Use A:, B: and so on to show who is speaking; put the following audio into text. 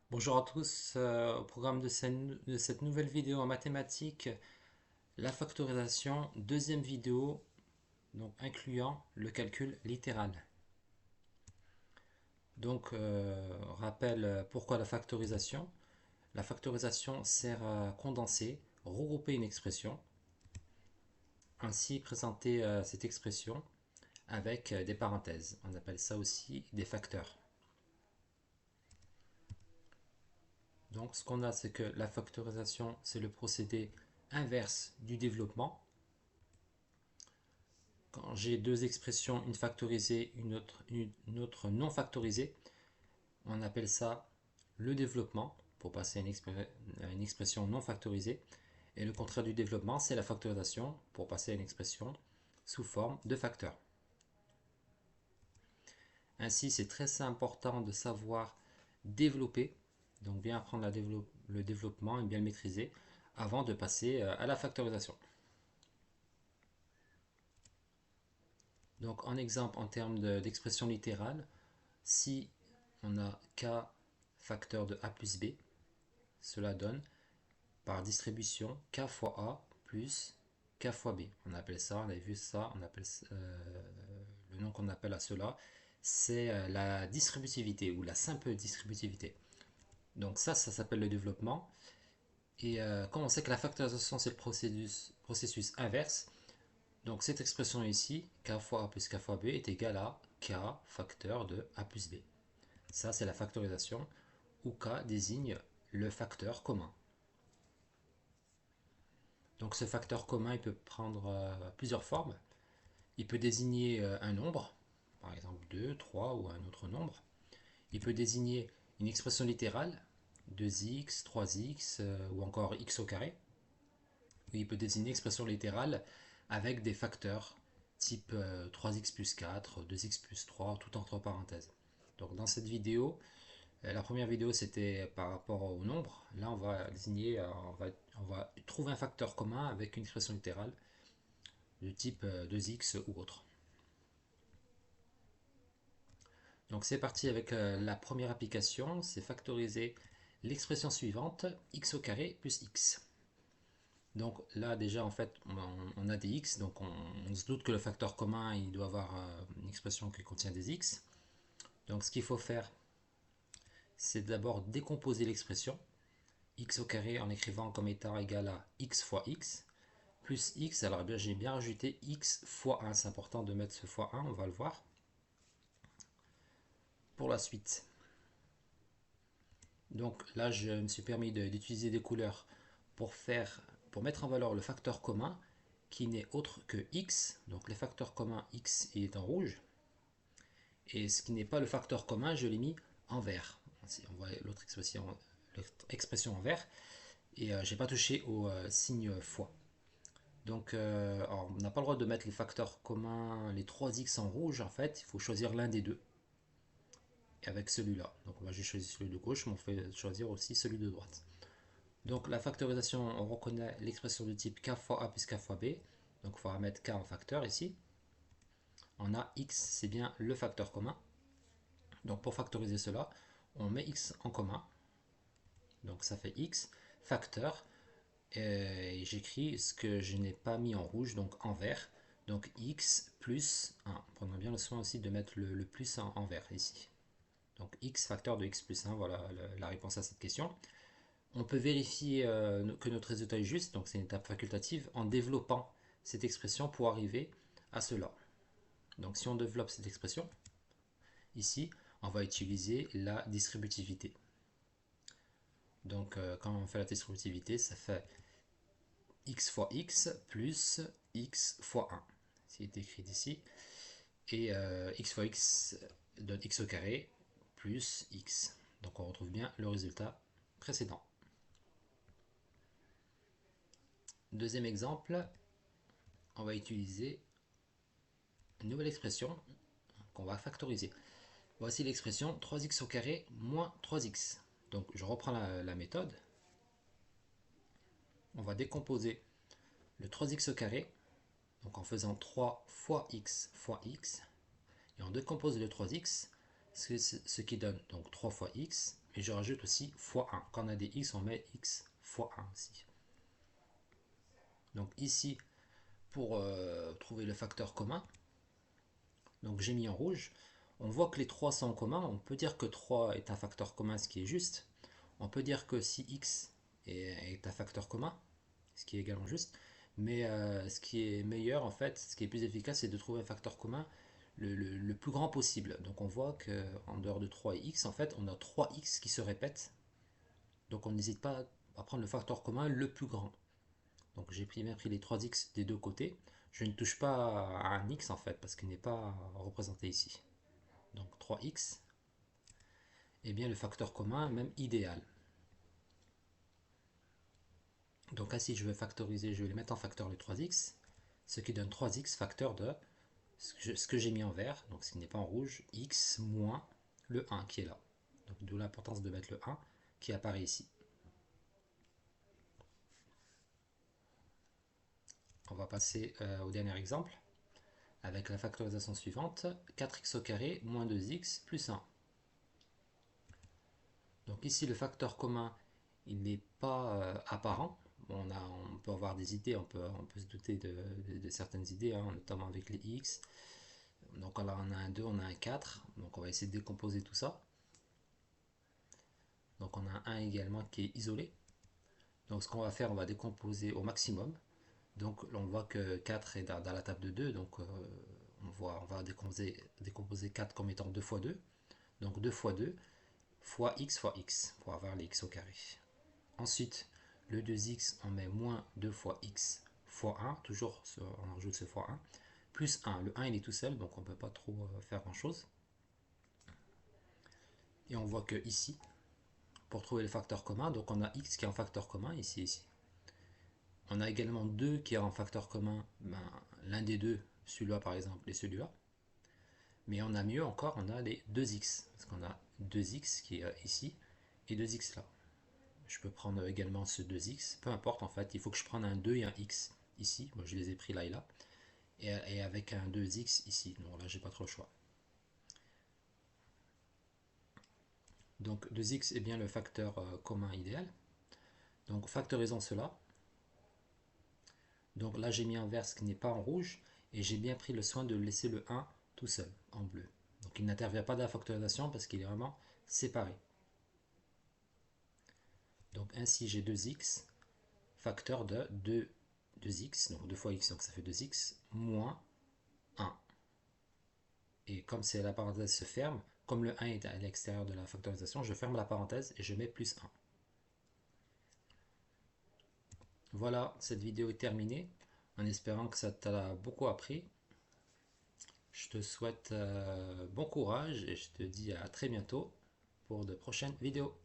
A: Bonjour à tous, au programme de cette nouvelle vidéo en mathématiques, la factorisation, deuxième vidéo, donc incluant le calcul littéral. Donc, rappel pourquoi la factorisation. La factorisation sert à condenser, regrouper une expression, ainsi présenter cette expression avec des parenthèses. On appelle ça aussi des facteurs. Donc, ce qu'on a, c'est que la factorisation, c'est le procédé inverse du développement. Quand j'ai deux expressions, une factorisée, une autre non factorisée, on appelle ça le développement pour passer à une expression non factorisée. Et le contraire du développement, c'est la factorisation pour passer à une expression sous forme de facteur. Ainsi, c'est très important de savoir développer, donc bien apprendre le développement et bien le maîtriser avant de passer à la factorisation. Donc en exemple, en termes d'expression littérale, si on a k facteur de a plus b, cela donne par distribution k fois a plus k fois b. On appelle ça, on avait vu ça, on appelle le nom qu'on appelle à cela, c'est la distributivité ou la simple distributivité. Donc ça s'appelle le développement. Et comme on sait que la factorisation c'est le processus inverse, donc cette expression ici, k fois a plus k fois b, est égale à k facteur de a plus b. Ça, c'est la factorisation, où k désigne le facteur commun. Donc ce facteur commun, il peut prendre plusieurs formes. Il peut désigner un nombre, par exemple 2, 3 ou un autre nombre. Il peut désigner une expression littérale, 2x, 3x ou encore x au carré. Et il peut désigner une expression littérale avec des facteurs type 3x plus 4, 2x plus 3, tout entre parenthèses. Donc dans cette vidéo, la première vidéo c'était par rapport au nombre. Là on va désigner, on va trouver un facteur commun avec une expression littérale de type 2x ou autre. Donc c'est parti avec la première application, c'est factoriser l'expression suivante, x au carré plus x. Donc là déjà en fait on a des x, donc on se doute que le facteur commun il doit avoir une expression qui contient des x. Donc ce qu'il faut faire c'est d'abord décomposer l'expression x au carré en écrivant comme état égal à x fois x plus x, alors bien j'ai bien rajouté x fois 1, c'est important de mettre ce fois 1, on va le voir. Pour la suite, donc là je me suis permis d'utiliser des couleurs pour pour mettre en valeur le facteur commun qui n'est autre que x, donc le facteur commun x il est en rouge, et ce qui n'est pas le facteur commun je l'ai mis en vert. On voit l'autre expression en vert, et j'ai pas touché au signe fois. Donc alors, on n'a pas le droit de mettre les facteurs communs, les 3x en rouge en fait, il faut choisir l'un des deux avec celui-là. Donc moi j'ai choisi celui de gauche, mais on fait choisir aussi celui de droite. Donc la factorisation, on reconnaît l'expression du type k fois a plus k fois b. Donc il faudra mettre k en facteur ici. On a x, c'est bien le facteur commun. Donc pour factoriser cela, on met x en commun. Donc ça fait x facteur. Et j'écris ce que je n'ai pas mis en rouge, donc en vert. Donc x plus 1. Prenons bien le soin aussi de mettre le plus en vert ici. Donc x facteur de x plus 1, voilà la réponse à cette question. On peut vérifier que notre résultat est juste, donc c'est une étape facultative, en développant cette expression pour arriver à cela. Donc si on développe cette expression, ici, on va utiliser la distributivité. Donc quand on fait la distributivité, ça fait x fois x plus x fois 1. C'est écrit ici. Et x fois x donne x au carré plus x. Donc on retrouve bien le résultat précédent. Deuxième exemple, on va utiliser une nouvelle expression qu'on va factoriser. Voici l'expression 3x au carré moins 3x. Donc je reprends la méthode. On va décomposer le 3x au carré, donc en faisant 3 fois x, et on décompose le 3x, ce qui donne donc 3 fois x, Et je rajoute aussi fois 1. Quand on a des x, on met x fois 1 aussi. Donc ici, pour trouver le facteur commun, donc j'ai mis en rouge. On voit que les 3 sont en commun. On peut dire que 3 est un facteur commun, ce qui est juste. On peut dire que si x est un facteur commun, ce qui est également juste. Mais ce qui est meilleur, en fait, ce qui est plus efficace, c'est de trouver un facteur commun le plus grand possible. Donc on voit qu'en dehors de 3 et x, en fait, on a 3x qui se répètent. Donc on n'hésite pas à prendre le facteur commun le plus grand. Donc j'ai bien pris les 3x des deux côtés. Je ne touche pas à un x en fait, parce qu'il n'est pas représenté ici. Donc 3x est bien le facteur commun, même idéal. Donc ainsi je vais factoriser, je vais les mettre en facteur le 3x, ce qui donne 3x facteur de ce que j'ai mis en vert, donc ce qui n'est pas en rouge, x moins le 1 qui est là. Donc d'où l'importance de mettre le 1 qui apparaît ici. On va passer au dernier exemple, avec la factorisation suivante, 4x au carré moins 2x plus 1. Donc ici le facteur commun, il n'est pas apparent. On peut avoir des idées, on peut se douter de certaines idées, hein, notamment avec les x. Donc là on a un 2, on a un 4, donc on va essayer de décomposer tout ça. Donc on a un 1 également qui est isolé. Donc ce qu'on va faire, on va décomposer au maximum. Donc on voit que 4 est dans la table de 2, donc on va décomposer 4 comme étant 2 fois 2. Donc 2 fois 2 fois x pour avoir les x au carré. Ensuite, le 2x, on met moins 2 fois x fois 1, toujours on rajoute ce fois 1, plus 1. Le 1 il est tout seul, donc on ne peut pas trop faire grand chose. Et on voit que ici, pour trouver le facteur commun, donc on a x qui est en facteur commun, ici. On a également 2 qui est en facteur commun, l'un des deux, celui-là par exemple, et celui-là. Mais on a mieux encore, on a les 2x, parce qu'on a 2x qui est ici, et 2x là. Je peux prendre également ce 2x, peu importe en fait, il faut que je prenne un 2 et un x ici, moi je les ai pris là et là, et avec un 2x ici, donc là j'ai pas trop le choix. Donc 2x est bien le facteur commun idéal, donc factorisons cela. Donc là j'ai mis en vert ce qui n'est pas en rouge, et j'ai bien pris le soin de laisser le 1 tout seul, en bleu. Donc il n'intervient pas dans la factorisation parce qu'il est vraiment séparé. Donc ainsi j'ai 2x, facteur de 2x, donc 2 fois x, donc ça fait 2x, moins 1. Et comme c'est la parenthèse se ferme, comme le 1 est à l'extérieur de la factorisation, je ferme la parenthèse et je mets plus 1. Voilà, cette vidéo est terminée, en espérant que ça t'a beaucoup appris. Je te souhaite bon courage et je te dis à très bientôt pour de prochaines vidéos.